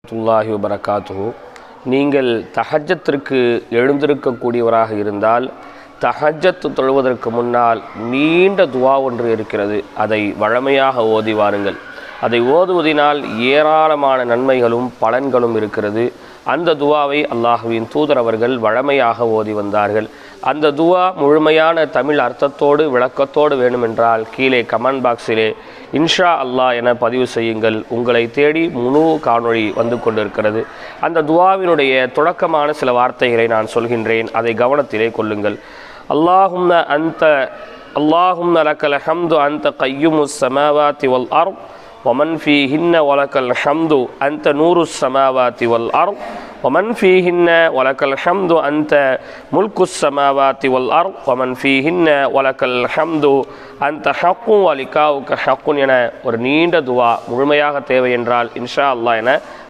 வரஹ்மத்துல்லாஹி வபரகாத்துஹு. நீங்கள் தஹஜ்ஜத்திற்கு எழுந்திருக்கக்கூடியவராக இருந்தால் தஹஜ்ஜத் தொழுவதற்கு முன்னால் நீண்ட துவா ஒன்று இருக்கிறது. அதை வழமையாக ஓதி வாருங்கள். அதை ஓதுவதினால் ஏராளமான நன்மைகளும் பலன்களும் இருக்கிறது. அந்த துவாவை அல்லாஹுவின் தூதர் அவர்கள் வழமையாக ஓதி வந்தார்கள். அந்த துவா முழுமையான தமிழ் அர்த்தத்தோடு விளக்கத்தோடு வேண்டுமென்றால் கீழே கமெண்ட் பாக்ஸிலே இன்ஷா அல்லாஹ் என பதிவு செய்யுங்கள். உங்களை தேடி முழு காணொளி வந்து கொண்டிருக்கிறது. அந்த துவாவினுடைய தொடக்கமான சில வார்த்தைகளை நான் சொல்கின்றேன், அதை கவனத்திலே கொள்ளுங்கள். அல்லாஹும்ம லக்கல் ஹம்து அன்த கய்யுமுஸ் ஸமாவாத்தி வல் அர்த் ومن فيهن ولك الحمد أنت نور السماوات والأرض ومن فيهن ولك الحمد أنت ملك السماوات والأرض ومن فيهن ولك الحمد أنت حق ولقاؤك حق என ஒரு நீண்ட துவா முழுமையாக தேவை என்றால் இன்ஷா அல்லாஹ் என